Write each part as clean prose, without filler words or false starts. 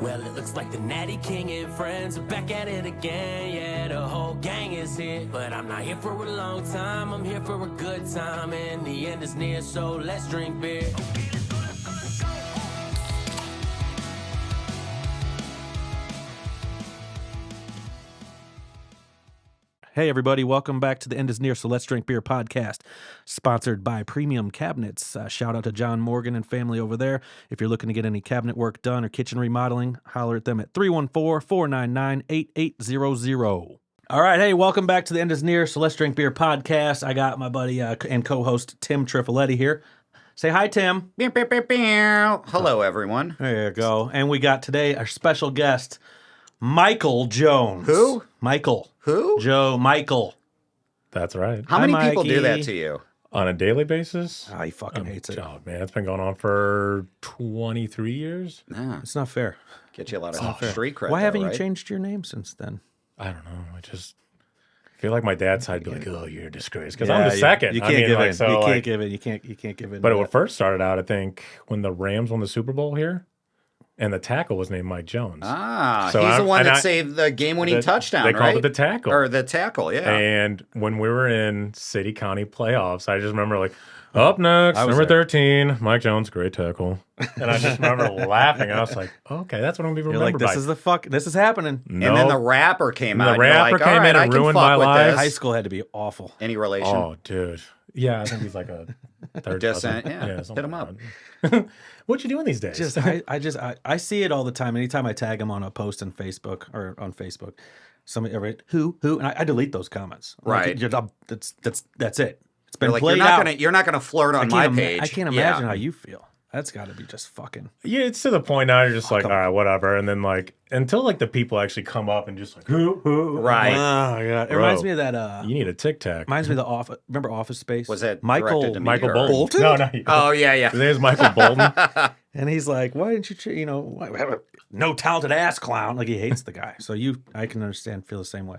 Well, it looks like the Natty King and friends are back at it again. Yeah, the whole gang is here. But I'm not here for a long time, I'm here for a good time. And the end is near, so let's drink beer. Hey, everybody, welcome back to the End is Near, so Let's Drink Beer podcast, sponsored by Premium Cabinets. Shout out to John Morgan and family over there. If you're looking to get any cabinet work done or kitchen remodeling, holler at them at 314-499-8800. All right, hey, welcome back to the End is Near, so Let's Drink Beer podcast. I got my buddy and co-host Tim Trifoletti here. Say hi, Tim. Beow, beow, beow, beow. Hello, everyone. There you go. And we got today our special guest, Michael Jones. Who? Michael. Who? Joe Michael. That's right. How many Hi, people do Mikey. that to you? On a daily basis? Oh, he fucking hates it. Oh, man, it's been going on for 23 years. Nah, It's not fair. get you a lot of street cred. Why though, haven't right? you changed your name since then? I don't know. I just feel like my dad's side would be like, oh, you're a disgrace. Because I'm the second. You I can't mean, give like, in. so, You can't like- give in. You can't give in. But to it that. first started out, I think, when the Rams won the Super Bowl here, and the tackle was named Mike Jones. Ah, So he's the I'm- one and that I- saved the game-winning the- touchdown, they right? called it the tackle. Or the tackle, yeah. And when we were in city county playoffs, I just remember like, up next, I was number there. 13, Mike Jones, great tackle. And I just remember laughing. I was like, okay, that's what I'm going to be You're like, remembered by. this is happening. And then the rapper came The out. and you're rapper like, came all right, in and I can ruined fuck my with life. this. High school had to be awful. Any relation? Oh, dude. Yeah, I think he's like a third Descent, cousin. yeah. something Hit him like up. that. What you doing these days? I see it all the time. Anytime I tag him on a post on Facebook or on Facebook, somebody who, and I delete those comments. Right. That's it. It's been You're like, played you're not out. gonna flirt on my page. I can't imagine how you feel. That's got to be just fucking. Yeah, it's to the point now you're just like, come all right, whatever. And then like, until like the people actually come up and just like, who? Right. Oh yeah, it Bro, reminds me of that. You need a Tic Tac. Reminds me of the Office. Remember Office Space? Was that Michael? directed to me? Michael or- Bolton. Bolton? No, no. Oh, yeah, His name is Michael Bolton. And he's like, "Why didn't you? No talented ass clown." Like he hates the guy. So I can understand, feel the same way.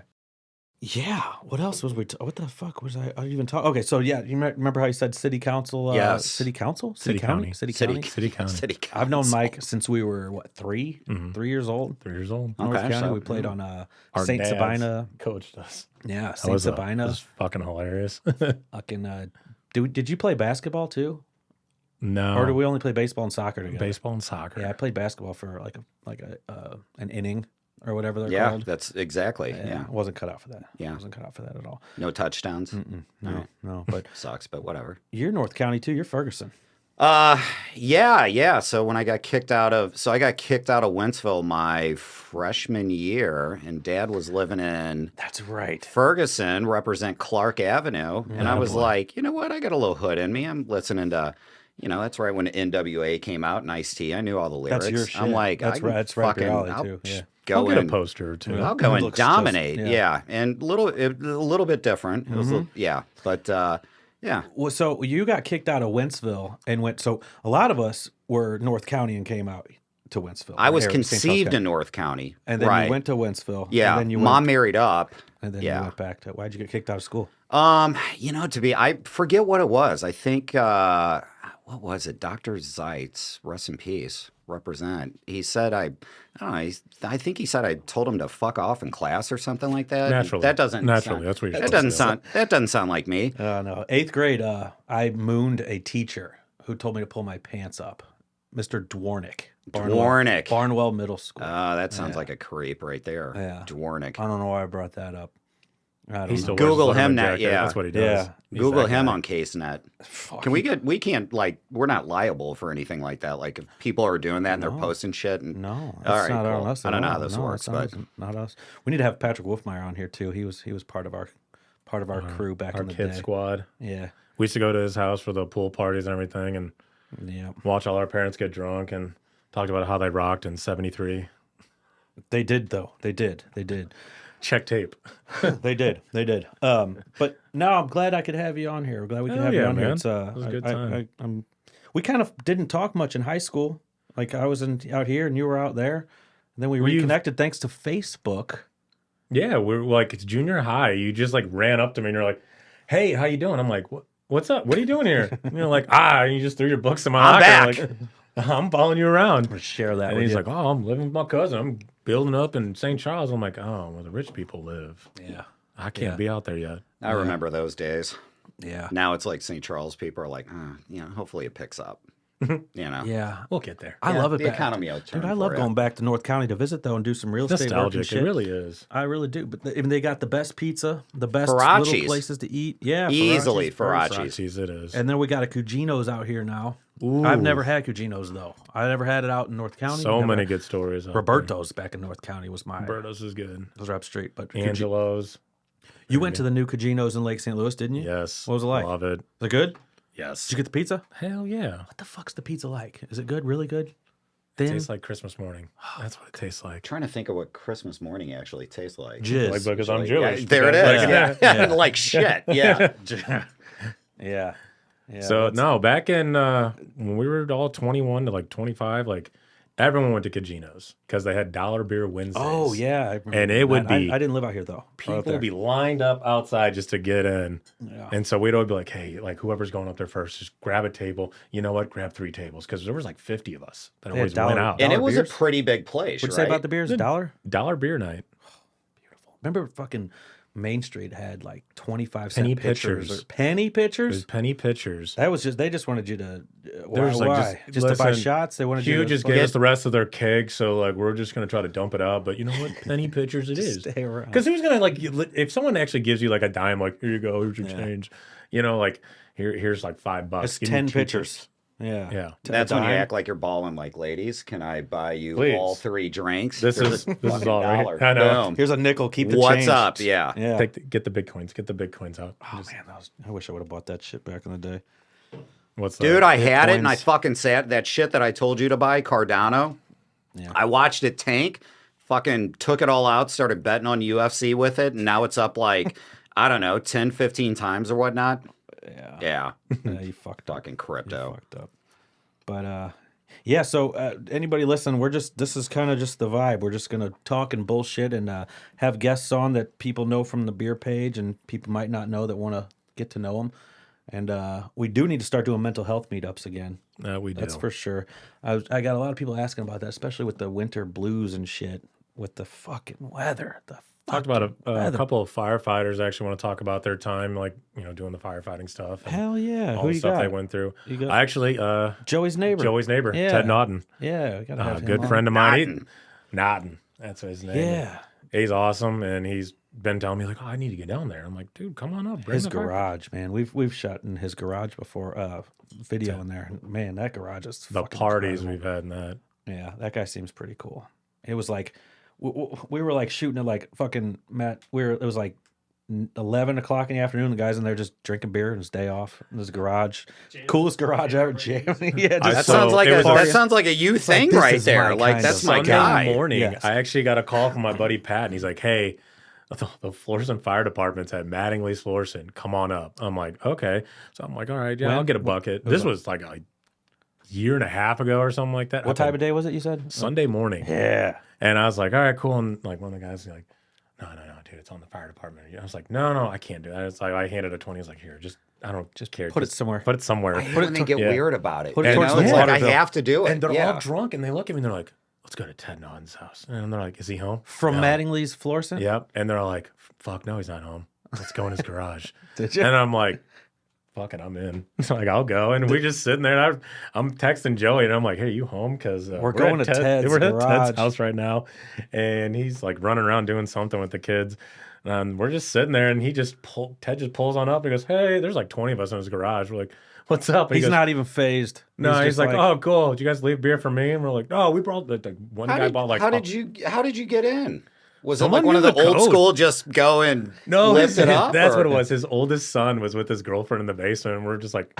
Yeah. What else was we? What the fuck was I even talking? Okay, so yeah, you remember how you said city council? Yes. City council. City county. City City- county. City County. City I've known Council. Mike since we were what 3 years old. 3 years old. North Okay, County. so- We played on Our Saint dads Sabina. coached us. Yeah, That Saint was that Sabina. was fucking hilarious. Fucking. Did you play basketball too, No. or do we only play baseball and soccer together? baseball and soccer? Yeah, I played basketball for an inning or whatever they're Yeah, called. that's exactly. Yeah, Yeah. I wasn't cut out for that. Yeah. I wasn't cut out for that at all. No touchdowns. No. But Sucks, but whatever. you're North County too. You're Ferguson. Yeah. So when I got kicked out of Wentzville my freshman year, and Dad was living in That's right. Ferguson, represent Clark Avenue, and I was like, you know what? I got a little hood in me. I'm listening to, that's right when NWA came out and Ice-T. I knew all the lyrics. That's your shit. I'm like, That's I can right. That's right up your fucking, alley, I'll too. Yeah. go I'll get a and poster or two. I'll go It and looks just- dominate. yeah. Yeah, and a little bit different. It was but yeah. Well, so you got kicked out of Wentzville and went. So a lot of us were North County and came out to Wentzville. I was St. Charles conceived County. in North County, and then right? you went to Wentzville. Yeah, And then you Mom went, married up. and then yeah. you went back to. Why'd you get kicked out of school? I forget what it was. I think what was it? Dr. Zeitz, rest in peace, represent. He said I don't know. I think he said I told him to fuck off in class or something like that. Naturally. That doesn't Naturally, sound, that's what you're that supposed doesn't to do. sound that doesn't sound like me. No, 8th grade. I mooned a teacher who told me to pull my pants up. Mr. Dwarnick. Dwarnick. Barnwell Middle School. That sounds like a creep right there. Yeah. Dwarnick. I don't know why I brought that up. I don't He know. still Google wears a him Letterman now, jacket. yeah. That's what he does. Yeah. He's Google that him guy. on CaseNet. Fuck. Can we can't we're not liable for anything like that. Like if people are doing that and they're posting shit and No, that's all right, not cool. on us. I at don't know how all. this No, works, it's not but us, not us. We need to have Patrick Wolfmeyer on here too. He was part of our crew back Our in the kid day. squad. Yeah, We used to go to his house for the pool parties and everything and yeah. watch all our parents get drunk and talked about how they rocked in 73. They did though. They did. Check tape. They did. But no, I'm glad I could have you on here. I'm glad we could Hell have you yeah, on here. man. It's It was a good time. we kind of didn't talk much in high school. Like I was out here and you were out there. And then we you- reconnected thanks to Facebook. Yeah, we're like, it's junior high. You just like ran up to me and you're like, hey, how you doing? I'm like, what's up? What are you doing here? And you're like, and you just threw your books in my I'm locker. back. Like, I'm following you around. I'm share that And with he's you. like, oh, I'm living with my cousin. I'm building up in St. Charles. I'm like, oh, where the rich people live. yeah, I can't be out there yet. I remember those days. yeah, Now it's like St. Charles people are like, hopefully it picks up. yeah. We'll get there. I love it. The back- economy will turn Dude, I for love ya. going back to North County to visit though and do some real estate work and Nostalgic. shit. It really is. I really do. But even they got the best pizza, the best Faracci's. little places to eat. Yeah, Easily Faracci's. Faracci's. Jeez, it is. And then we got a Cugino's out here now. Ooh. I've never had Cugino's though. I never had it out in North County. So Never- many good stories. out Roberto's back in North County was my. there. Roberto's is good. Those are up street. But Angelo's. you went to the new Cugino's in Lake St. Louis, didn't you? Yes. What was it like? Love it. Is it good? Yes. Did you get the pizza? Hell yeah. What the fuck's the pizza like? Is it good? Really good? Thin? Tastes like Christmas morning. That's what it tastes like. Trying to think of what Christmas morning actually tastes like. Jizz. Like because I'm Actually, Jewish. yeah, there it Because, is. like, Yeah. Like shit. Yeah. Yeah. Yeah. So no, back in when we were all 21 to like 25, like everyone went to Cugino's because they had dollar beer Wednesdays. Oh yeah. I remember And it would that. be- I didn't live out here though. People would be lined up outside just to get in. Yeah. And so we'd always be like, hey, like whoever's going up there first, just grab a table. You know what? Grab 3 tables. Because there was like 50 of us that They had always dollar- went out. And it Dollar was beers? a pretty big place, What'd you right? say about the beers? $1? Dollar beer night. Remember fucking Main Street had like 25 Penny cent pitchers. pitchers. Or penny There's pitchers? penny pitchers. That was just, they just wanted you to, why? There's like why? just- to buy listen, shots? They wanted you Hugh to just gave us the rest of their keg, so like we're just gonna try to dump it out. But you know what? Penny pitchers it is. stay around. Because who's gonna like if someone actually gives you like a dime, like here you go, here's your change. You know, like here's like $5. It's Give me 10 2 pitchers. Yeah. Yeah. That's when you dime. act like you're balling like ladies. Can I buy you Please. all 3 drinks? This There's is a this is fucking all right. dollar. I know. Boom. Here's a nickel. Keep the What's change. up? Yeah. Yeah. Get the bitcoins. Get the bitcoins out. Oh man, I wish I would have bought that shit back in the day. What's Dude, that? I had it and I Bitcoins. fucking sat that shit that I told you to buy, Cardano. Yeah. I watched it tank, fucking took it all out, started betting on UFC with it, and now it's up like, I don't know, 10, 15 times or whatnot. Yeah. Yeah. Yeah, you fucked up. Fucking You crypto. fucked up. But yeah. So anybody listen, this is kind of just the vibe. We're just gonna talk and bullshit and have guests on that people know from the beer page and people might not know that want to get to know them. And we do need to start doing mental health meetups again. We do. That's for sure. I got a lot of people asking about that, especially with the winter blues and shit. With the fucking weather. Talked about a weather. couple of firefighters actually want to talk about their time, like doing the firefighting stuff. And Hell yeah. all Who the you stuff got? they went through. You got- I actually, Joey's neighbor. Joey's neighbor, Yeah. Ted Naughton, Yeah, we gotta have a him good on. friend of mine. Naughton. Naughton, that's his name. Yeah. He's awesome, and he's been telling me like, "Oh, I need to get down there." I'm like, "Dude, come on up." Bring His the fire-" garage, man. We've shot in his garage before. Video in there. Man, that garage is The fucking parties incredible. we've had in that. Yeah, that guy seems pretty cool. It was like we were like shooting at like fucking Matt. It was like 11 o'clock in the afternoon. The guys in there just drinking beer and his day off in his garage. Coolest garage ever. Jamming. Yeah, I That just So sounds like it was that a- sounds like a you thing this right is there. my Like kind that's of- my Sunday guy. morning, Yes. I actually got a call from my buddy Pat, and he's like, "Hey, the Florissant Fire Department's at Mattingly's Florissant. Come on up." I'm like, "Okay." So I'm like, "All right, yeah, When? I'll get a bucket." This was like a year and a half ago or something like that. what time of day was it? You said Sunday morning. Yeah. And I was like, all right, cool. And like one of the guys was like, no, dude, it's on the fire department. I was like, no, I can't do that. It's like I handed a 20. He's like, here, I don't just care. Put it Just somewhere. Put it somewhere. I hate when they get yeah. weird about it. Put it You towards know, the it's like I water bill. have to do it. And they're yeah. all drunk and they look at me and they're like, let's go to Ted Naughton's house. And they're like, is he home? From No. Mattingly's Florissant? Yep. And they're like, fuck no, he's not home. Let's go in his garage. Did you? And I'm like, fuck it, I'm in. So like, I'll go. And we're just sitting there. And I'm texting Joey and I'm like, hey, you home? Because We're going at to Ted's We're at garage. Ted's house right now. And he's like running around doing something with the kids. And we're just sitting there and Ted just pulls on up and goes, hey, there's like 20 of us in his garage. We're like, what's up? And he He's goes, not even phased. no, he's just like, oh, cool. Did you guys leave beer for me? And we're like, no, we brought like one guy bought like how did you get in? Was it Someone like one of knew the the old code. school just go and No, lift it up? That's or- what it was. His oldest son was with his girlfriend in the basement, and we're just like,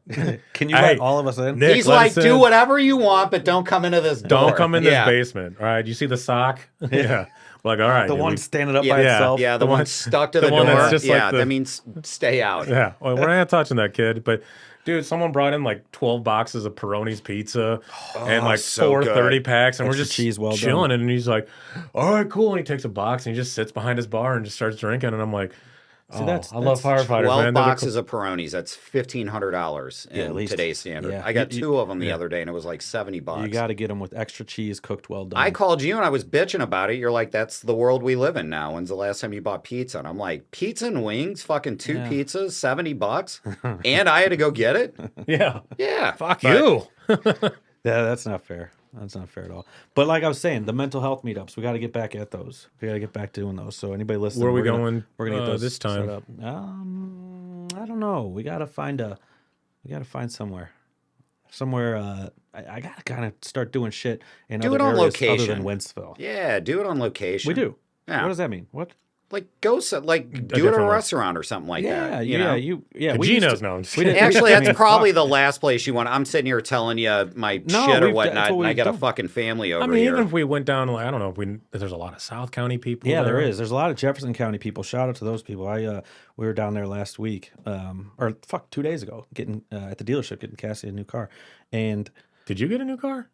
Can you Hey, let all of us in? Nick, He's let like, us in. do whatever you want, but don't come into this door. Don't come in Yeah. this basement. All right, you see the sock? Yeah. We're like, all right. The dude, one we- standing up Yeah, by yeah, itself. Yeah, the The one one- stuck to the the, one door. that's just like Yeah, the- that means stay out. Yeah, well, we're not touching that kid. But dude, someone brought in like 12 boxes of Peroni's pizza and like so four good. 30 packs, and we're Extra just cheese, well done. chilling. And he's like, all right, cool. And he takes a box and he just sits behind his bar and just starts drinking. And I'm like, See, that's I love firefighters, 12 man. They're the boxes of Peronis. That's $1,500 Yeah, at in least. today's standard. Yeah. I got You- 2 of them the yeah. other day, and it was like $70. You got to get them with extra cheese, cooked well done. I called you and I was bitching about it. You're like, that's the world we live in now. When's the last time you bought pizza? And I'm like, pizza and wings, fucking 2 Yeah. pizzas, $70, and I had to go get it. Yeah. Yeah, Fuck but- you. Yeah, that's not fair. That's not fair at all. But like I was saying, the mental health meetups, we got to get back at those. We got to get back doing those. So anybody listening, Where are we we're gonna- going, We're gonna get those this time? set up. I don't know. We gotta find somewhere. I gotta kind of start doing shit in Do other it on areas other location. than Wentzville. Yeah, do it on location. We do. Yeah. What does that mean? What? Like go do it at a different one. restaurant or something like that. You yeah, know? we used Gino's to- no. I'm just we kidding. did- Actually, I that's mean, probably fuck. the last place you want. I'm sitting here telling you my No, shit or that's whatnot, what and I we've got a done. fucking family over I mean, here. even if we went down, like I don't know if there's a lot of South County people. Yeah, there there is. There's a lot of Jefferson County people. Shout out to those people. We were down there last week, or 2 days ago, getting at the dealership, getting Cassie a new car, and Did you get a new car?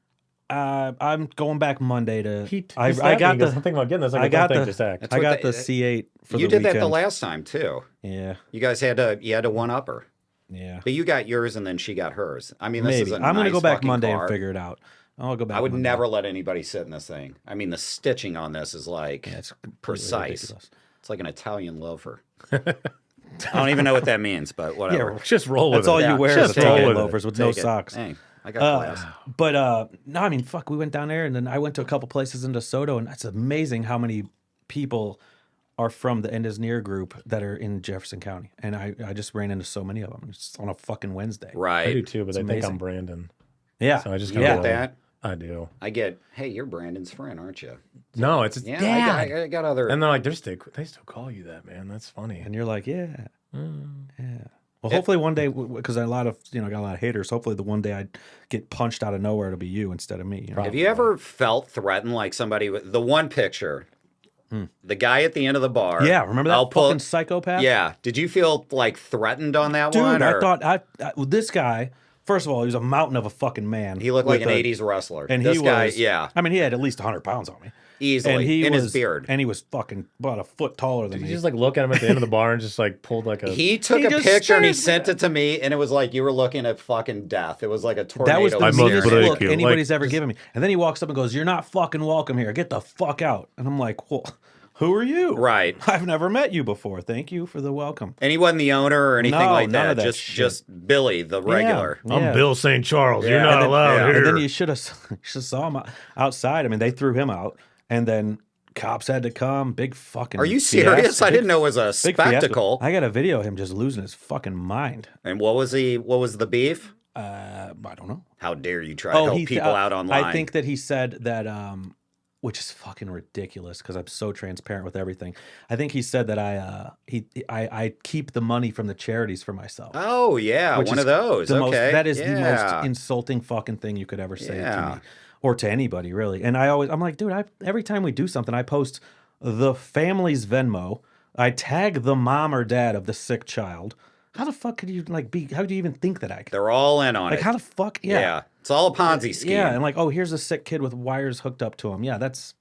I'm going back Monday to. He I slapped got me. He goes, the. something about getting this. Like, I I got don't think the. just act. That's I what got they- the C8 for you the did weekend. that the last time too. Yeah, You guys had to one up her, yeah. but you got yours and then she got hers. I mean, this Maybe is a I'm gonna nice go back fucking Monday car. and figure it out. I'll go back. I would Monday. never let anybody sit in this thing. I mean, the stitching on this is like Yeah, it's completely precise. ridiculous. It's like an Italian loafer. I don't even know what that means, but whatever. Just roll with That's it. all Yeah, you wear just is roll Italian with it. loafers with no Take it. socks. Hey, I got class. But no, I mean, fuck. We went down there, and then I went to a couple places in DeSoto, and it's amazing how many people are from the Endesneer group that are in Jefferson County, and I just ran into so many of them just on a fucking Wednesday. I do Right. too, but they think amazing. I'm Brandon. Yeah, So I just You kinda get that? I do. I get, hey, you're Brandon's friend, aren't you? No, it's Yeah, Dad. I got other. And they're like, they still call you that, man. That's funny. and you're like, yeah. Mm. Well, hopefully one day, because I got a lot of haters. Hopefully, the one day I get punched out of nowhere, it'll be you instead of me. You know? Have you ever felt threatened like somebody with the one picture, the guy at the end of the bar? Hmm. Yeah, remember that I'll pull- fucking psychopath? Yeah. Did you feel like threatened on that dude. one? I or- thought well, this guy. First of all, he was a mountain of a fucking man. he looked like with an a- '80s wrestler. and this he guy, was. yeah, I mean, he had at least 100 pounds on me. easily, And he in was his beard. and he was fucking about a foot taller than Did me. you just like look at him at the end of the bar and just like pulled like a. He took He a just picture and he stared- sent it to me, and it was like you were looking at fucking death. It was like a tornado. that was the I must meanest break look you. anybody's Like, ever given me. And then he walks up and goes, "You're not fucking welcome here. Get the fuck out." And I'm like, "Well, who are you?" Right. I've never met you before. Thank you for the welcome. And he wasn't the owner or anything No, like none that. of that Just shit. just Billy, the regular. I'm Yeah. Bill St. Charles. You're Yeah. not And then- allowed yeah. here. And then you should have saw him outside. I mean, they threw him out, and then cops had to come. Big fucking. Are you serious? fiasco. I didn't know it was a Big fiasco. spectacle. I got a video of him just losing his fucking mind. And what was the beef? I don't know. How dare you try to help people out online? I think that he said that, which is fucking ridiculous because I'm so transparent with everything. I think he said that I keep the money from the charities for myself. Oh yeah, which one is of those. the most- Okay, that is the most yeah. insulting fucking thing you could ever say to Yeah. me or to anybody really. And I'm like, dude, every time we do something, I post the family's Venmo. I tag the mom or dad of the sick child. How the fuck could you how do you even think that I could? They're all in on Like it. how the fuck? yeah. It's all a Ponzi scheme. Yeah, and like, oh, here's a sick kid with wires hooked up to him. Yeah, that's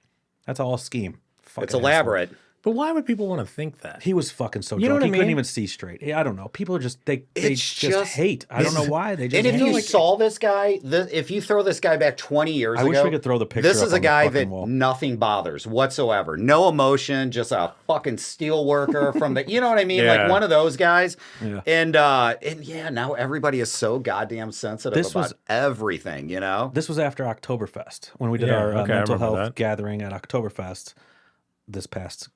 all a scheme. Fucking it's asshole. elaborate. But why would people want to think that? He was fucking so You know drunk. what I He couldn't mean? even see straight. Yeah, I don't know. People are just they It's just just- hate. I don't know why. They just And if hate. you saw this guy, if you throw this guy back 20 years I ago, wish we could throw the picture This up is a on the guy fucking that wall. nothing bothers whatsoever. No emotion, just a fucking steel worker from the, you know what I mean? Yeah. Like one of those guys. Yeah. And yeah, now everybody is so goddamn sensitive This about was- everything, you know? This was after Oktoberfest when we did Yeah, our okay, I mental remember health that. gathering at Oktoberfest this past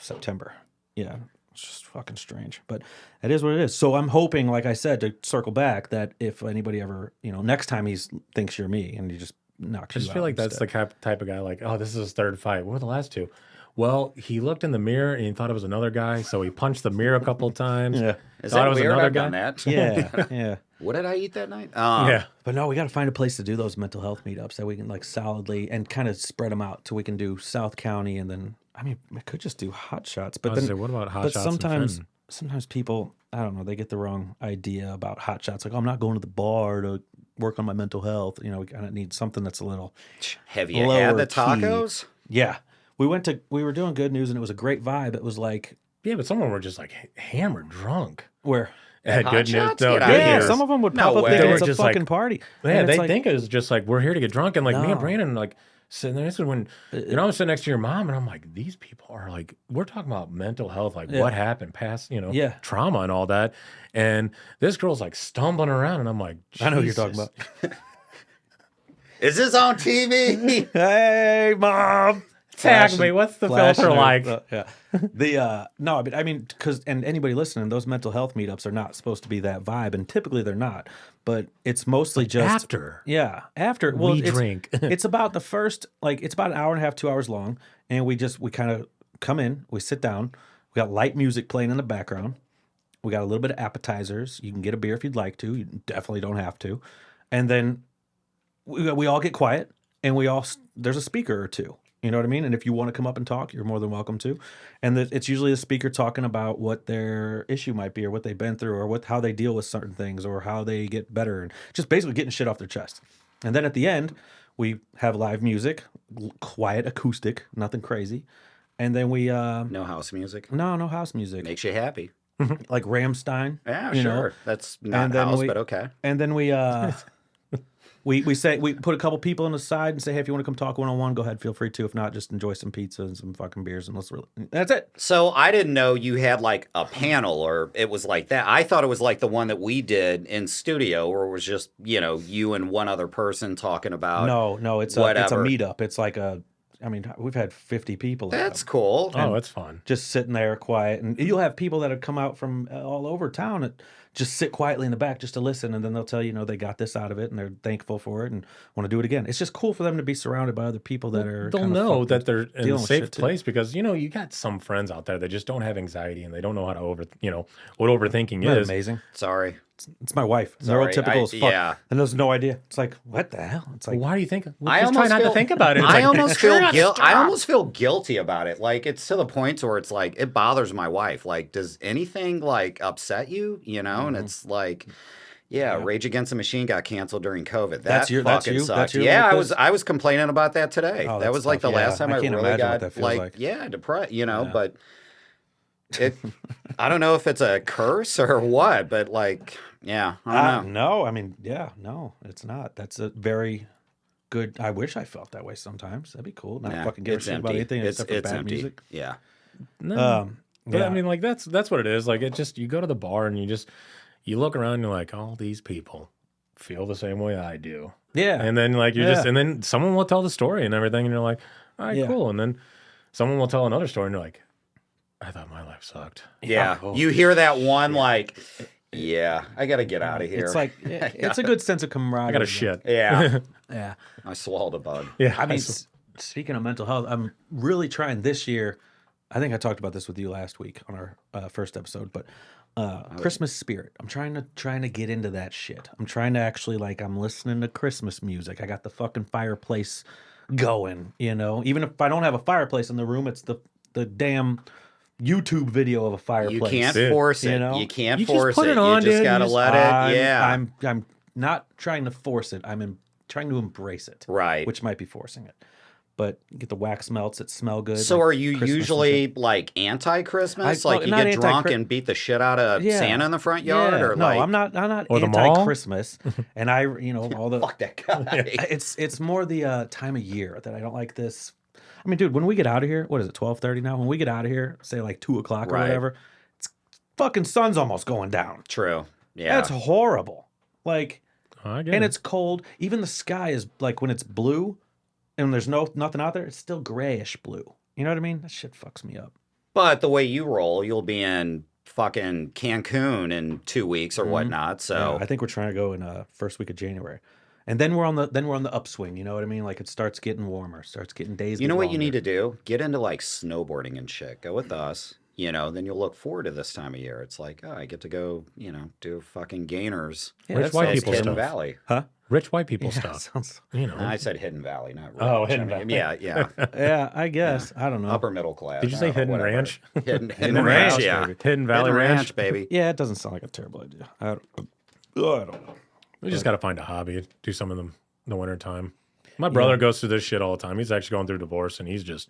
September. Yeah, it's just fucking strange, but it is what it is. So I'm hoping, like I said, to circle back, that if anybody ever, next time he thinks you're me and he just knocks I you just out feel like that's instead. the type of guy like, oh, this is his third fight. What were the last two? Well, he looked in the mirror and he thought it was another guy, so he punched the mirror a couple of times. Yeah. Is thought that it was weird? another I've done guy. that. Yeah, yeah. What did I eat that night? Yeah. But no, we got to find a place to do those mental health meetups that we can solidly and kind of spread them out so we can do South County and then we could just do hot shots. But I was then, gonna say, what about hot but shots? and sometimes people, I don't know, they get the wrong idea about hot shots. Like, oh, I'm not going to the bar to work on my mental health. We kind of need something that's a little Have you lower had the key. tacos? Yeah. We were doing Good News and it was a great vibe. It was like Yeah, but some of them were just like hammered drunk. Where? At Hot Good News. Shots? No, Get Good outta Yeah, here. some of them would No pop up way. thinking They it's were a just like- fucking party. Yeah, And it's they like, think it was just like, we're here to get drunk. And like me No. and Brandon, like sitting there. This is when, I'm sitting next to your mom and I'm like, these people are like, we're talking about mental health, like Yeah. what happened past, Yeah. trauma and all that. And this girl's like stumbling around and I'm like, I know what you're talking Jesus. about. Is this on TV? Hey, mom. Tag Flashing- me. What's the flashing filter her- like? yeah. The no, but I mean, because and anybody listening, those mental health meetups are not supposed to be that vibe, and typically they're not. But it's mostly just After. Yeah, after We it's, drink. it's about the first, like it's about an hour and a half, 2 hours long, and we kind of come in, we sit down, we got light music playing in the background, we got a little bit of appetizers. You can get a beer if you'd like to. You definitely don't have to, and then we all get quiet, and there's a speaker or two. You know what I mean? And if you want to come up and talk, you're more than welcome to. And it's usually a speaker talking about what their issue might be, or what they've been through, or how they deal with certain things, or how they get better, and just basically getting shit off their chest. And then at the end, we have live music, quiet acoustic, nothing crazy. And then we No house music. no house music, Makes you happy. like Rammstein. Yeah, you know? sure. That's not And then house, we- but okay. And then we we put a couple people on the side and say, hey, if you want to come talk one-on-one, go ahead, feel free to. If not, just enjoy some pizza and some fucking beers, and that's it. So I didn't know you had like a panel or it was like that. I thought it was like the one that we did in studio where it was just, you and one other person talking about. No, it's a whatever. meetup. It's like we've had 50 people. at That's them. cool. Oh, it's fun. Just sitting there quiet, and you'll have people that have come out from all over town that just sit quietly in the back just to listen, and then they'll tell you, they got this out of it, and they're thankful for it, and want to do it again. It's just cool for them to be surrounded by other people that are. They'll kinda know fucking that they're in a dealing with safe shit, too. place because you got some friends out there that just don't have anxiety and they don't know how to what overthinking Isn't that is. amazing? Sorry. It's my wife. Sorry, Neurotypical as fuck. yeah. And there's no idea. It's like, what the hell? It's like, Why do you think? Well, I just try almost not feel- to think about it. It's I like, almost feel "Stop." I almost feel guilty about it. Like it's to the point where it's like it bothers my wife. Like, does anything like upset you? And it's like, yeah, Rage Against the Machine got canceled during COVID. That That's you? fucking That's sucked. you yeah, like I this? was complaining about that today. Oh, that that's was like tough. the Yeah, last time I I can't really imagine what got that feels like. depressed. Yeah. But it, I don't know if it's a curse or what, but like, yeah, I don't know. no, I mean, yeah, no, it's not. That's a very good. I wish I felt that way sometimes. That'd be cool. Not Yeah, fucking give a it's shit about empty. anything It's except for bad empty. music. Yeah. No. But Yeah. I mean, like that's what it is. Like it just you go to the bar and you look around and you're like, all these people feel the same way I do. Yeah. And then like Yeah. and then someone will tell the story and everything, and you're like, all right, Yeah. cool. And then someone will tell another story and you're like, I thought my life sucked. Yeah. Oh. You hear that one like, yeah, I got to get out of here. It's like it's a good sense of camaraderie. I got a shit. yeah, Yeah. I swallowed a bug. Yeah. I mean, speaking of mental health, I'm really trying this year. I think I talked about this with you last week on our first episode, but Christmas spirit. I'm trying to get into that shit. I'm trying to actually I'm listening to Christmas music. I got the fucking fireplace going, Even if I don't have a fireplace in the room, it's the damn YouTube video of a fireplace. You can't Dude. force it. You know? You can't You just force put it. it on, you just dude. got to You just- let it. Yeah. I'm not trying to force it. Trying to embrace it. Right. Which might be forcing it. But you get the wax melts that smell good. So like are you Christmas and usually shit. like anti-Christmas? I- Like well, you not get drunk anti-Chri- and beat the shit out of Yeah. Santa in the front yard, Yeah. or no, like I'm not Or the mall? anti-Christmas, and all the fuck that guy. it's more the time of year that I don't like this. I mean, dude, when we get out of here, what is it, 12:30 now? When we get out of here, say like 2:00 or Right. whatever, it's fucking sun's almost going down. True. Yeah. That's horrible. Like, I get and it. it's cold. Even the sky is like when it's blue, and there's nothing out there. It's still grayish blue. You know what I mean? That shit fucks me up. But the way you roll, you'll be in fucking Cancun in 2 weeks or whatnot. So Yeah, I think we're trying to go in first week of January. And then we're on the upswing, you know what I mean? Like it starts getting warmer, starts getting days. you get know what you need longer. to do? Get into like snowboarding and shit. Go with us. Then you'll look forward to this time of year. It's like, oh, I get to go, do fucking gainers. Yeah, Rich that white sounds people Hidden stuff. Valley. Huh? Rich white people Yeah, stuff. sounds- I said Hidden Valley, not Oh, Ridge. Hidden I mean, Valley. Yeah, yeah, I guess. I don't know. upper middle class. Did you I say don't know, Hidden whatever. Ranch? Hidden Ranch, Ranch, yeah. baby. Hidden Valley Hidden Ranch. baby. Yeah, it doesn't sound like a terrible idea. I don't know. We just got to find a hobby, do some of them in the winter time. My brother goes through this shit all the time. He's actually going through divorce, and he's just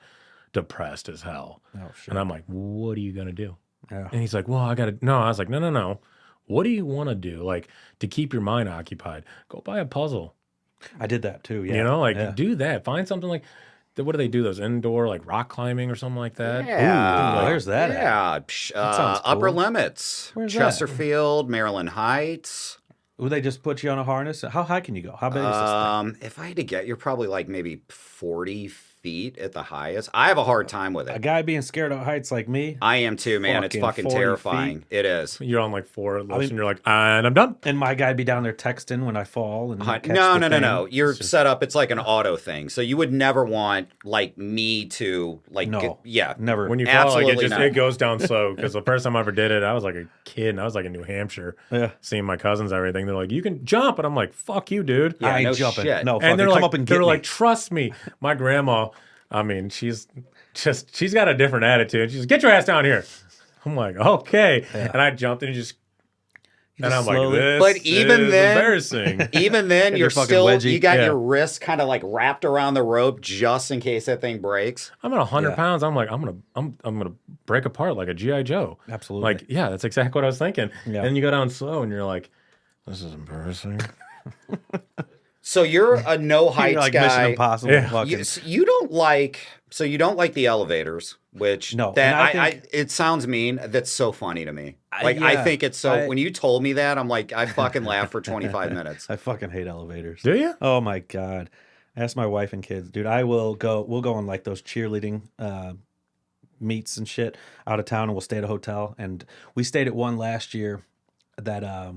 depressed as hell. Oh shit. And I'm like, what are you going to do? Yeah. And he's like, well, I got to, no. I was like, no. What do you want to do? Like, to keep your mind occupied, go buy a puzzle. I did that too. Yeah. You know, like, yeah. do that. Find something like, what do they do? Those indoor, like, rock climbing or something like that? Yeah. Ooh, where's that at? Yeah. sounds Upper cool. Limits. Where's that? Chesterfield, Maryland Heights. Would they just put you on a harness? How high can you go? How big is this thing? If I had to get, you're probably like maybe 40 feet at the highest. I have a hard time with A it. guy being scared of heights like me, I am too, man. It's Fucking fucking 40 terrifying. feet. It is. You're on like 4 lifts mean- and you're like, and I'm done. and my guy be down there texting when I fall and not catch No. the thing. No. You're It's just- set up. It's like an auto thing. So you would never want like me to like. No. Yeah. never. When you fall, like, Absolutely not. it goes down slow. Because the first time I ever did it, I was like a kid and I was like in New Hampshire Yeah. seeing my cousins and everything. They're like, you can jump. And I'm like, fuck you, dude. Yeah, I ain't no jumping. shit. No, And fucking they're come like, up and get they're me. like, trust me. My grandma, I mean, she's got a different attitude. She's get your ass down here. I'm like, okay. And I jumped and just You and just I'm slowly- like, this But even is then- embarrassing. Even then, And you're your fucking still wedgie. you got Yeah. your wrist kind of like wrapped around the rope just in case that thing breaks. I'm at 100 Yeah. pounds. I'm like, I'm gonna break apart like a GI Joe. Absolutely. Like, yeah, that's exactly what I was thinking. Yeah. And you go down slow, and you're like, this is embarrassing. So you're a no heights You're like guy. Mission Impossible. Yeah. Fucking, You don't like the elevators, which No, that and I think- it sounds mean. That's so funny to me. I- Like I yeah, think it's so. I- when you told me that, I'm like, I fucking laughed for 25 minutes. I fucking hate elevators. Do you? Oh my god. Ask my wife and kids, dude. We'll go on like those cheerleading meets and shit out of town, and we'll stay at a hotel. And we stayed at one last year that I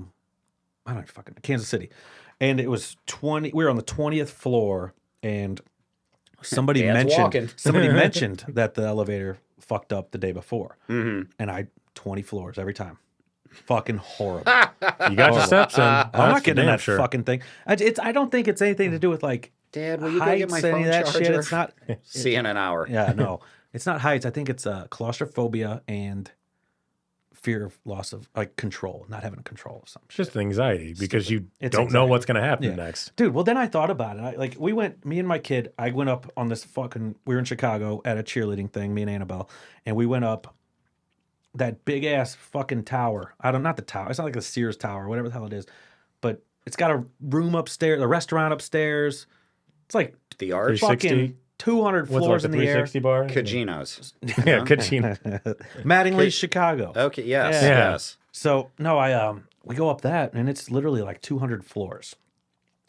don't know, fucking Kansas City, and it was 20. We were on the 20th floor, and somebody Dad's walking. mentioned that the elevator fucked up the day before, hmm and 20 floors every time. Fucking horrible. You got your steps in. I'm That's not getting for in damn that sure. I don't think it's anything to do with like Dad, will you go heights, get my any phone of that charger? shit. It's not. See you in an hour. Yeah, no, it's not heights. I think it's claustrophobia and fear of loss of like control, not having control of something. Just anxiety because you It's don't know anxiety. what's going to happen Yeah. next. Dude, well then I thought about it. Me and my kid, I went up on this we were in Chicago at a cheerleading thing, me and Annabelle, and we went up that big ass fucking tower. Not the tower. It's not like a Sears tower, whatever the hell it is, but it's got a room upstairs, a restaurant upstairs. It's like The arch, 360. fucking 200 What's floors like in the the air. 360 bar? Cagino's. Yeah, Kachina. Mattingly, Chicago. Okay. Yes. Yeah. Yes. So no, we go up that, and it's literally like 200 floors.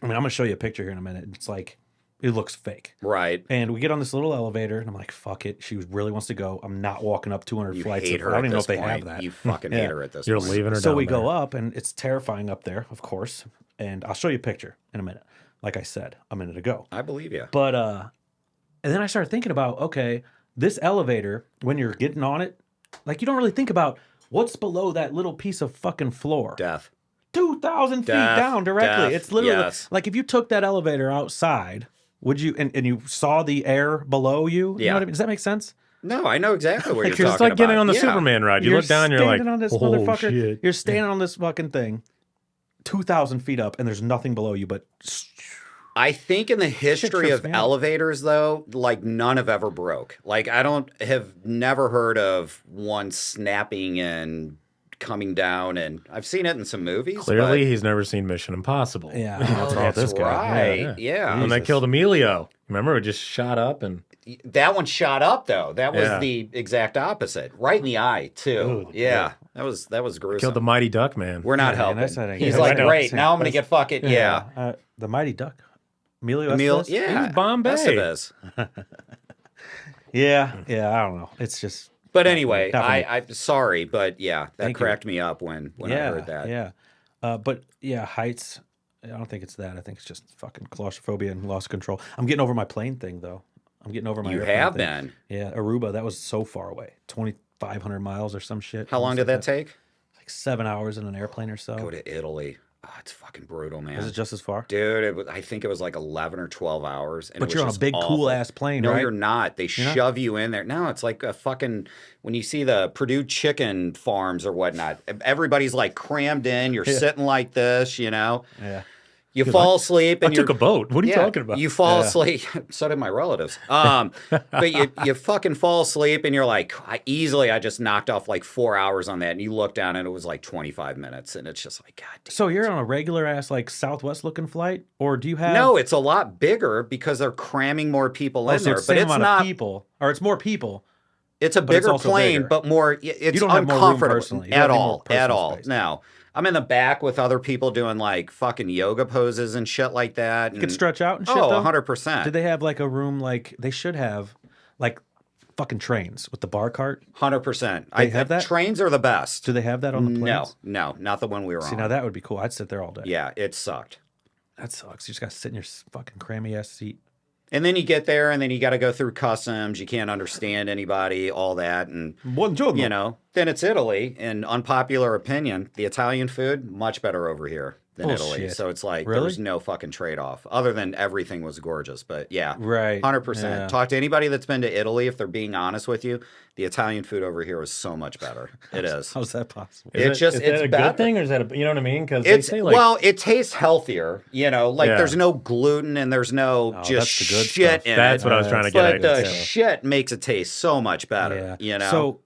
I mean, I'm gonna show you a picture here in a minute. It's like it looks fake. Right. And we get on this little elevator, and I'm like, "Fuck it." She really wants to go. I'm not walking up 200 You flights. hate Of, her. I don't at even know if this they have point. that. You fucking Yeah. hate her at this You're point. leaving her So down we there. go up, and it's terrifying up there, of course. And I'll show you a picture in a minute. Like I said a minute ago. I believe you. But and then I started thinking about, okay, this elevator, when you're getting on it, like you don't really think about what's below that little piece of fucking floor. Death. 2,000 feet Death, down directly. death, It's literally yes. like if you took that elevator outside, would you and you saw the air below you? You Yeah. know what I mean? Does that make sense? No, I know exactly what Like, you're It's talking like getting about. on the Yeah. Superman ride. You look down, you're like, standing on this oh, motherfucker. shit. You're standing on this fucking thing, 2,000 feet up, and there's nothing below you but I think in the history trips of me out. elevators, though, like none have ever broke. Like I have never heard of one snapping and coming down, and I've seen it in some movies. Clearly, he's never seen Mission Impossible. yeah. but, That's all that's this guy. right. Yeah, When they Jesus. killed Emilio, remember it just shot up and that one shot up though. That was Yeah. the exact opposite, right in the eye too. Ooh, yeah, that was gruesome. killed the Mighty Duck Man. We're not Yeah, man, helping. that's not a- He's yeah, like, I know. great. Now I'm gonna get fucking yeah. The Mighty Duck. Emilio Emil, Estevez? yeah, He was Bombay. Estevez. Yeah. I don't know. It's just. But anyway, Definitely. I'm sorry, but yeah, that Thank you. cracked me up when I heard that. Yeah. But yeah, heights. I don't think it's that. I think it's just fucking claustrophobia and loss of control. I'm getting over my plane thing though. I'm getting over my. You airplane have thing. been. Yeah, Aruba. That was so far away. 2,500 miles or some shit. How long did that take? Like 7 hours in an airplane or so. Go to Italy. Oh, it's fucking brutal, man. Is it just as far? Dude, I think it was like 11 or 12 hours. And But it was you're on a just big, awful. cool ass plane, No, right? you're not. They not? shove you in there. No, it's like a fucking, when you see the Purdue chicken farms or whatnot, everybody's like crammed in. You're sitting like this, you know? Yeah. You fall asleep, I and took you're a boat. What are you yeah, talking about? You fall asleep. So did my relatives. But you fucking fall asleep, and you're like, I just knocked off like 4 hours on that, and you look down, and it was like 25 minutes, and it's just like, God damn. So you're on a regular ass like Southwest looking flight, or do you have? No, it's a lot bigger because they're cramming more people in so there. it's But same it's amount not. of people, or it's more people. It's a but it's bigger also plane, bigger. but more. It's You don't have more room uncomfortable personally. You don't at have any more all. At personal all. space. No, I'm in the back with other people doing like fucking yoga poses and shit like that. You could stretch out and shit. Oh, though? 100%. Did they have like a room like they should have, like fucking trains with the bar cart? 100%. They have that? Trains are the best. Do they have that on the planes? No, not the one we were See, on. now that would be cool. I'd sit there all day. Yeah, it sucked. That sucks. You just got to sit in your fucking crammy ass seat. And then you get there, and then you got to go through customs. You can't understand anybody, all that, and Buongiorno. you know. Then it's Italy, and unpopular opinion, the Italian food much better over here than Italy. Bullshit. So it's like Really? there was no fucking trade off, other than everything was gorgeous. But yeah, Right. 100%. Yeah. Talk to anybody that's been to Italy. If they're being honest with you, the Italian food over here is so much better. It is. How's that possible? It's just is that it's a better. good thing, or is that a, you know what I mean? Because they It's say like well, it tastes healthier. You know, like Yeah. there's no gluten and there's no Oh, just that's the good shit stuff. in that's it. what I was trying to get But at. the Yeah. shit makes it taste so much better. Yeah. You know.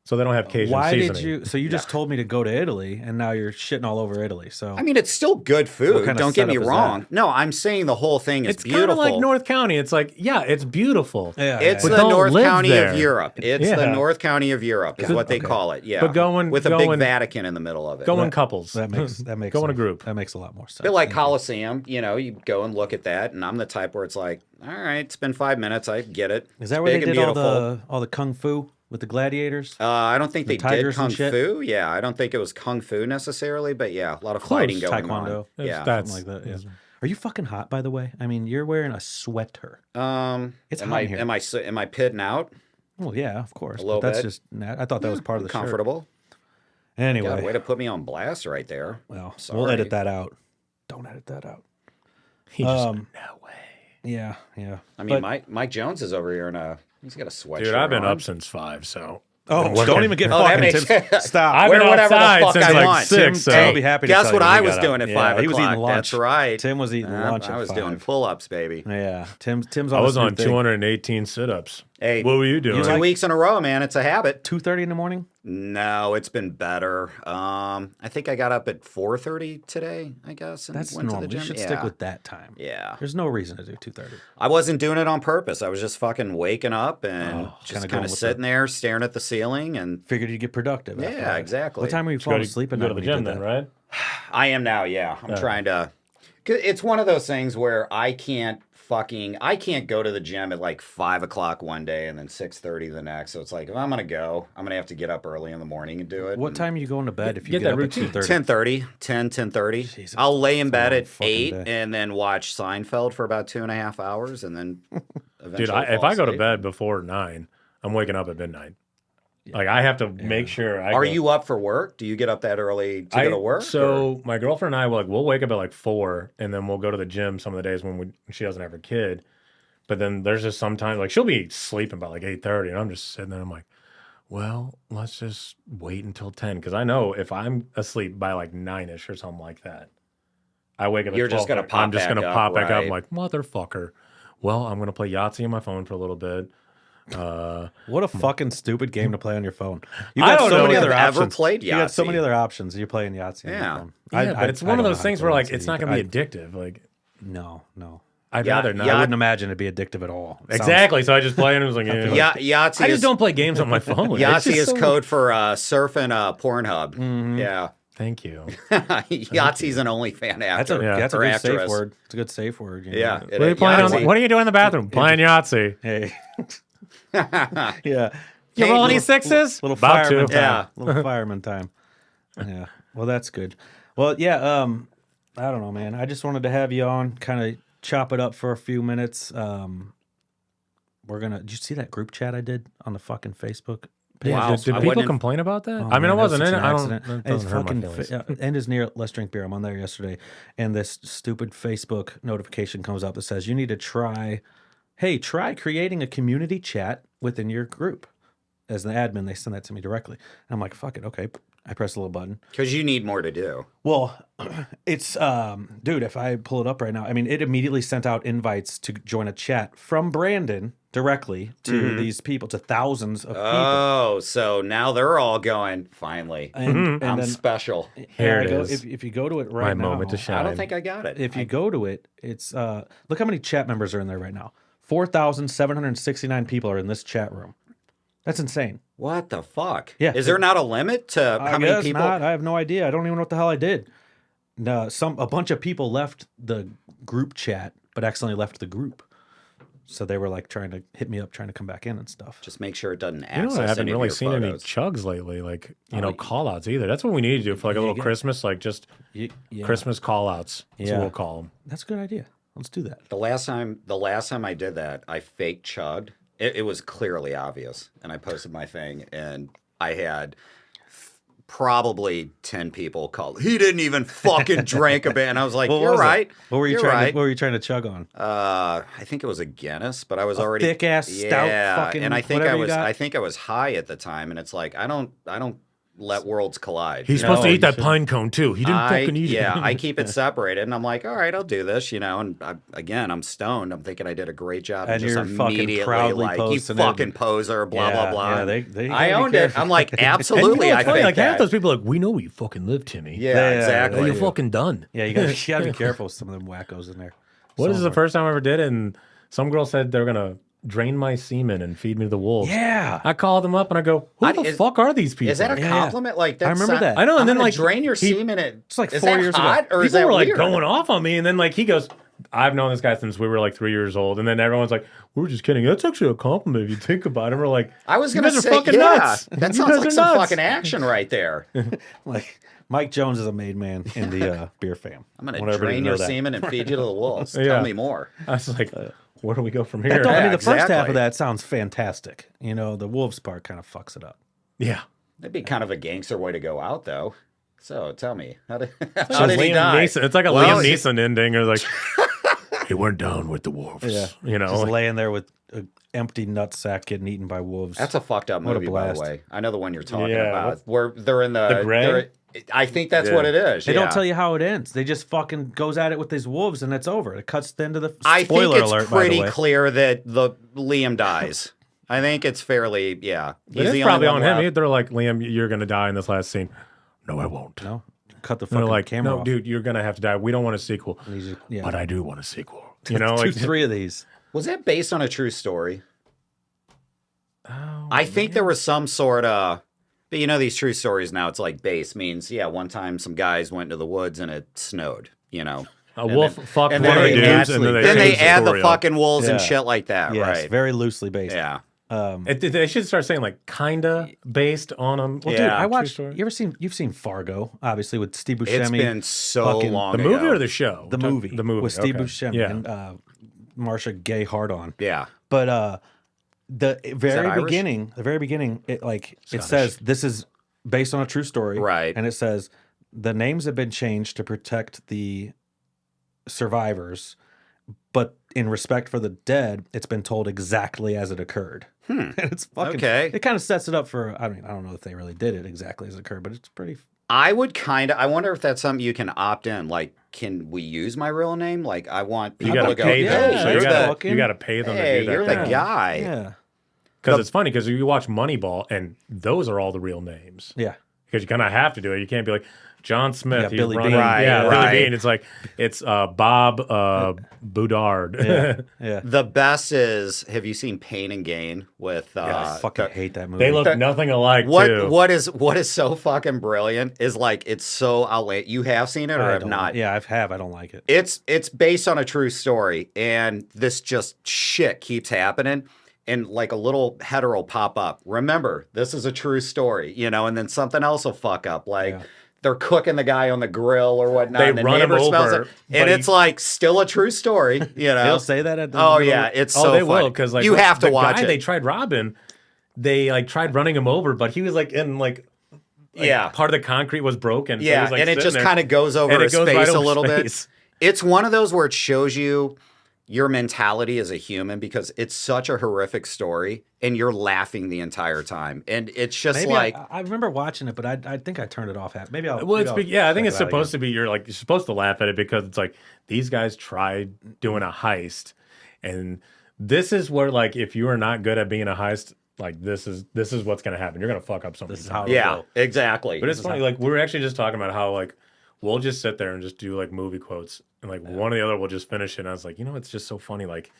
So they don't have Cajun why seasoning. did you? So you just told me to go to Italy, and now you're shitting all over Italy. So I mean, it's still good food. kind of Don't get me setup is wrong. that? No, I'm saying the whole thing is It's kind beautiful. of like North County. It's like, yeah, it's beautiful. yeah, It's yeah, the But don't North live County there. of Europe. It's the Yeah. North County of Europe is what they okay. call it. Yeah. But going- with a big going- Vatican in the middle of it. Go in couples. that makes Go in a some- group. That makes a lot more sense. A bit like Colosseum, you know, you go and look at that, and I'm the type where it's like, all right, it's been 5 minutes, I get it. Is that It's where they big and did beautiful. all the kung fu with the gladiators? I don't think they did tigers and kung shit? fu. Yeah, I don't think it was kung fu necessarily, but yeah, a lot of fighting going Taekwondo. on. Yeah. That's Something like that. Yeah. Are you fucking hot, by the way? I mean, you're wearing a sweater. It's am hot I in here. am I pitting out? Well, yeah, of course. little but that's bit. just. I thought that was part of the Comfortable. shirt. Anyway, God, way to put me on blast right there. well, Sorry. we'll edit that out. Don't edit that out. He just Um, no way. Yeah, yeah. I mean, But- Mike Jones is over here in he's got a sweatshirt. Dude, I've been on. up since 5, so Oh, working. don't even get Oh, that fucking makes Tim. sense. Stop. I've Wear been whatever the outside fuck since I like want. 6. Tim So will be happy to Guess tell what you when I he was got doing up. at Yeah, 5 he was o'clock. eating lunch. That's right. Tim was eating lunch I at was 5. doing pull-ups, baby. Yeah, Tim's I on was this new on thing. 218 sit-ups. Hey, What were you doing? 2 weeks in a row, man. It's a habit. 2:30 in the morning. No, it's been better. I think I got up at 4:30 today, I guess, and That's went normal. to the You gym. should yeah. stick with that time. Yeah. There's no reason to do 2:30. I wasn't doing it on purpose. I was just fucking waking up and Oh, just kinda going kind with of sitting there staring at the ceiling. And Figured you'd get productive. after yeah, that. exactly. What time were you Go falling to, asleep at go night to the when you gym did then, that? right? I am now, yeah. I'm trying to. 'Cause it's one of those things where I can't go to the gym at like 5 o'clock one day and then 6:30 the next. So it's like, if I'm going to go, I'm going to have to get up early in the morning and do it. What time are you going to bed if you Get get, that up routine. at 2:30? 10:30, 10:30. Jesus, I'll lay in bed long at fucking 8 day. and then watch Seinfeld for about 2.5 hours and then eventually Dude, if fall I go to asleep. bed before 9, I'm waking up at midnight. Like I have to make sure. Are you up for work? Do you get up that early to go to work? or- So my girlfriend and I we'll wake up at like 4, and then we'll go to the gym some of the days when she doesn't have her kid. But then there's just sometimes like she'll be sleeping by like 8:30, and I'm just sitting there. I'm like, well, let's just wait until 10 because I know if I'm asleep by like 9ish or something like that, I wake up. You're at just 12, gonna like, pop I'm just back gonna up, pop back up. I'm right. like, motherfucker. Well, I'm gonna play Yahtzee on my phone for a little bit. What a fucking stupid game to play on your phone. You I got don't so know many if other I've ever options. played You got so Yahtzee. many other options. You're playing Yahtzee on Yeah. your phone. Yeah, but it's one of don't those know how things to where play like Yahtzee it's not either. gonna be addictive. Like No. I'd Yeah, rather not. I wouldn't imagine it'd be addictive at all. It sounds- Exactly. So I just play and it was like, yeah. Yahtzee I is just don't play games on my phone. It's Yahtzee just is so- code for surfing Pornhub. Mm-hmm. Yeah. Thank you. Yahtzee's an OnlyFan That's actor. a or good safe actress. word. It's a good safe word. You know? Yeah. What are you playing? Yahtzee. What are you doing in the bathroom? Playing Yahtzee. Hey. Yeah. You Hey, roll any little- sixes? Little About fireman to. time. Yeah. Little fireman time. Yeah. Well, that's good. Well, yeah. I don't know, man. I just wanted to have you on, kind of chop it up for a few minutes. Did you see that group chat I did on the fucking Facebook page? Wow. Did I people wouldn't- complain about that? Oh, I mean, man, I that was wasn't in such it. an I don't. accident. That It's doesn't hurt my fucking feelings. end is near. Let's drink beer. I'm on there yesterday, and this stupid Facebook notification comes up that says you need to try creating a community chat within your group. As an admin, they send that to me directly. And I'm like, fuck it, okay. I press a little button. Because you need more to do. Well, it's dude, if I pull it up right now, I mean, it immediately sent out invites to join a chat from Brandon directly to these people, to thousands of people. Oh, so now they're all going, finally. And I'm then special. Here I it go, is. if you go to it My right now, moment to shine. I don't think I got it. if you go to it, it's look how many chat members are in there right now. 4,769 people are in this chat room. That's insane. What the fuck? Yeah. Is there not a limit to I how many guess people? not. I have no idea. I don't even know what the hell I did. No, a bunch of people left the group chat, but accidentally left the group. So they were like trying to hit me up, trying to come back in and stuff. Just make sure it doesn't You access know, I haven't any of really your seen any photos. chugs lately, like, call outs either. That's what we need to do for like a little Christmas, like just Yeah. Christmas call outs. That's Yeah. what we'll call them. That's a good idea. Let's do that. The last time I did that, I fake chugged. It was clearly obvious, and I posted my thing, and I had probably 10 people call. He didn't even fucking drink a bit, and I was like, What "You're was it? right. What were you You're trying right." to, what were you trying to chug on? I think it was a Guinness, but I was already thick-ass, stout fucking and I think whatever I you was got? I think I was high at the time, and it's like I don't let worlds collide. He's you know? supposed to eat that should- pine cone too. He didn't fucking eat Yeah, it. I keep it separated, and I'm like, all right, I'll do this, and I'm stoned. I'm thinking I did a great job, And just you're fucking immediately proudly like, you posting it. fucking poser, blah blah Yeah, blah. yeah, And they I gotta be owned it. careful. I'm like, And you know absolutely, what's I funny? faked Like half that. those people are like, we know where you fucking live, Timmy. Yeah, Yeah, exactly. You're fucking done. Yeah, you gotta be careful with some of them wackos in there. What is Some the are- first time I ever did it? And some girl said they're gonna drain my semen and feed me to the wolves. Yeah. I called them up and I go, who the fuck are these people? Is that a Yeah. compliment? Like that's remember that. I know, and I'm then, gonna like, drain your he- semen. It's like is 4 that years ago. hot, or is People that were like weird? going off on me, and then like he goes, I've known this guy since we were like 3 years old, and then everyone's like, we're just kidding. That's actually a compliment if you think about it. We're like, I was you gonna guys say, are fucking yeah, nuts. that You sounds guys like are some nuts. fucking action right there. Like Mike Jones is a made man in the beer fam. I'm gonna I want everybody drain to your know that. semen and feed you to the wolves. Yeah. Tell me more. I was like, where do we go from That here? don't- I mean, Yeah, the first half exactly. of that sounds fantastic. The wolves part kind of fucks it up. Yeah. That'd be kind of a gangster way to go out, though. So tell me, how did So he Liam die? Neeson, it's like a Well, Liam Neeson ending. Or like, he went down with the wolves. Yeah. You know, Just like, laying there with an empty nutsack getting eaten by wolves. That's a fucked up What a movie, by the blast. way. I know the one you're talking Yeah, about. what- Where they're in the Grey? they're- I think that's Yeah. what it is. They don't tell you how it ends. They just fucking goes at it with these wolves and it's over. It cuts to the end of the I think spoiler it's alert, by the pretty way. clear that the Liam dies. I think it's fairly, yeah. it's the probably only on one him. left. They're like, Liam, you're gonna die in this last scene. No, I won't. No, cut the And they're fucking like, camera no, off. dude, you're gonna have to die. We don't want a sequel, And he's just- yeah. but I do want a sequel. You know, Do like 3 of these. Was that based on a true story? Oh, I think there was some sort of, but these true stories now, it's like base means, yeah, one time some guys went into the woods and it snowed, a wolf fucked and one then of the they add- dudes, and then they, Then they changed add the story up. fucking wolves and Yeah. shit like that, Yes, right? very loosely based. Yeah. They should start saying like kinda based on them. Well, Yeah, dude, I true watched. story. You've seen Fargo, obviously with Steve Buscemi. It's been so fucking- long The ago. movie or the show? the movie, The movie with Steve okay. Buscemi Yeah. and Marsha Gay Hardon. Yeah. But the very Irish? beginning, it Scottish. says this is based on a true story, Right. And it says the names have been changed to protect the survivors, but in respect for the dead, it's been told exactly as it occurred. And it's fucking Okay. It kind of sets it up for. I don't know if they really did it exactly as it occurred, but it's pretty. I wonder if that's something you can opt in. Like, can we use my real name? Like, I want You people gotta to go, pay them. yeah, so you're you gotta, fucking- you gotta pay them hey, to do you're that. the guy. Yeah, Because it's funny because you watch Moneyball and those are all the real names. yeah. Because you kind of have to do it. You can't be like John Smith. Yeah, he's Billy running. Bean. Right, yeah, right. Billy Bean. It's like it's Bob Boudard. Yeah, yeah. The best is, have you seen Pain and Gain with I fucking hate that movie. They look nothing alike too. what is so fucking brilliant is like it's so outlandish. You have seen it or I have don't- not? Yeah, I don't like it. It's based on a true story, and this just shit keeps happening. And like a little header will pop up. Remember, this is a true story, and then something else will fuck up. Like Yeah. they're cooking the guy on the grill or whatnot. They and the run him neighbor smells over, it, and but it's like still a true story. They'll say that at the Oh middle yeah, of- it's Oh, so they funny. will because like you have to the watch guy it. They tried robbing. They like tried running him over, but he was like in like yeah, part of the concrete was broken. so he yeah, was, like, and it sitting just there. kind of goes over And it his goes face right a over little his bit. face. It's one of those where it shows you your mentality as a human because it's such a horrific story and you're laughing the entire time. And it's just Maybe like, I remember watching it, but I think I turned it off. Maybe I'll. Well, maybe I'll I think check it's it out supposed again. to be you're supposed to laugh at it because it's like these guys tried doing a heist, and this is where like if you are not good at being a heist, like this is what's gonna happen. You're gonna fuck up something. This is how. yeah, Go. exactly. But it's funny, like we were actually just talking about how like we'll just sit there and just do like movie quotes, and like one or the other will just finish it. And I was like, it's just so funny. Like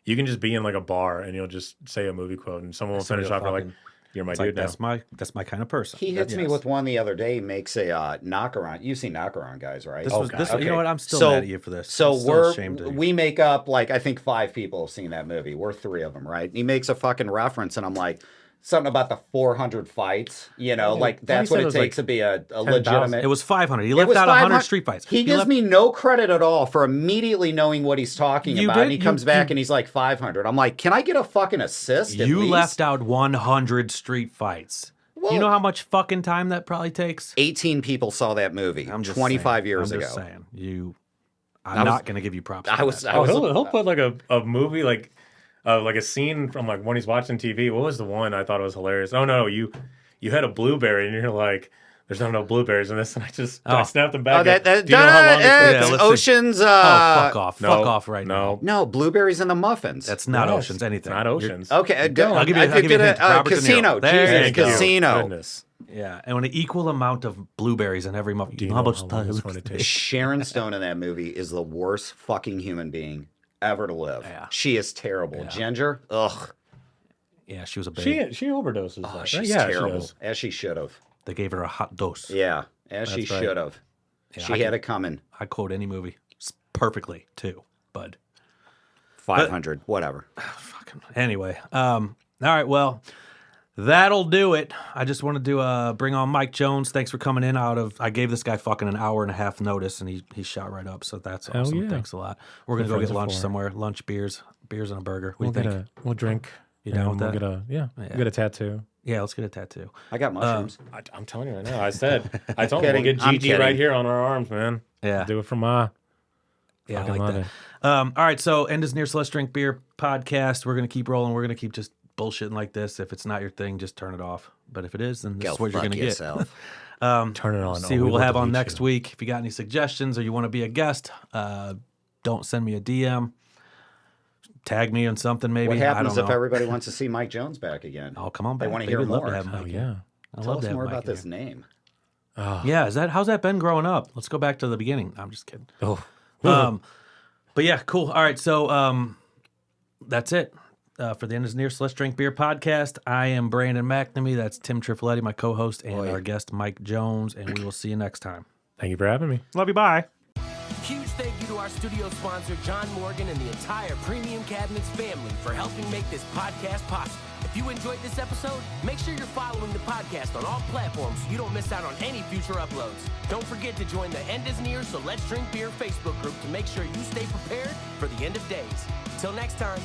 you can just be in like a bar and you'll just say a movie quote, and someone will Somebody finish will off. You're like, fucking- you're my It's dude like now. that's my kind of person. He hits me Yes. with one the other day. He makes a knockaround. You've seen knockaround guys, right? This was this. Okay. You know what? I'm still So- mad at you for this. So I'm still we're ashamed of you. we make up like I think 5 people have seen that movie. We're 3 of them, right? And he makes a fucking reference, and I'm like something about the 400 fights. Like that's said what it it was takes like to be a 10,000. legitimate. It was 500. He It left was out 100 500 street fights. He gives left- me no credit at all for immediately knowing what he's talking You about, did- and he you- comes back you- and he's like 500. I'm like, can I get a fucking assist? At You least? left out 100 street fights. Well- you know how much fucking time that probably takes? 18 people saw that movie I'm just 25 saying. years I'm ago. just saying. I'm I was- not going to give you props. I for was, that. I was, He'll put like a movie like a scene from like when he's watching TV. What was the one I thought was hilarious? Oh no, you had a blueberry and you're like, there's not enough blueberries in this, and I snapped them back. Oh, that, Do you know how long it's Yeah, it's let's see. Ocean's. Oh, fuck off. No, Fuck off right no. now. No, blueberries in the muffins. That's not Yes, Ocean's anything. It's not You're- Ocean's. okay. I'll give you- I'll give you a hint. Robert De Niro. Casino. There Jesus, you go. Casino. Goodness. Yeah, and an equal amount of blueberries in every muffin. Do you how know much how long time it's going to take? Sharon Stone in that movie is the worst fucking human being ever to live. Yeah. She is terrible. Ginger, ugh. Yeah, she was a baby. She overdoses. Oh, right? she's Yeah, she terrible. does. As she should have. They gave her a hot dose. Yeah, as she That's right. should have. Yeah, She I had it coming. I quote any movie perfectly too, bud. 500, whatever. Fucking anyway. All right. Well, that'll do it. I just wanted to bring on Mike Jones. Thanks for coming in. I gave this guy fucking an hour and a half notice, and he shot right up. So that's awesome. yeah. Thanks a lot. We're gonna go friends get are lunch for. somewhere. Lunch, beers and a burger. What do you think? We'll drink. You down and with we'll that? We'll get a tattoo. Yeah, let's get a tattoo. I got mushrooms. I'm telling you right now. I told him we'll Kidding. get I'm Gigi right kidding. here on our arms, man. Yeah. Do it for my. Yeah, I Fucking like love that. it. All right, so End is Near, so let's drink beer podcast. We're gonna keep rolling. We're gonna keep just bullshitting like this. If it's not your thing, just turn it off. But if it is, then this Go is what you're fuck gonna yourself. Turn it on. See who we'll have on next week. If you got any suggestions or you want to be a guest, don't send me a DM. Tag me on something maybe. What I happens don't if know. everybody wants to see Mike Jones back again? Oh, come on They back. want to baby. hear Love more. to have Oh Mike. yeah. I Tell love us to have more Mike about in this name. Yeah, how's that been growing up? Let's go back to the beginning. I'm just kidding. Oh. But yeah, cool. All right, so that's it for the End is Near, so let's drink beer podcast. I am Brandon McNamee. That's Tim Trifoletti, my co-host, and our guest Mike Jones. And we will see you next time. Thank you for having me. Love you. Bye. Huge thank you to our studio sponsor, John Morgan, and the entire Premium Cabinets family for helping make this podcast possible. If you enjoyed this episode, make sure you're following the podcast on all platforms so you don't miss out on any future uploads. Don't forget to join the End is Near, so let's drink beer Facebook group to make sure you stay prepared for the end of days. Till next time.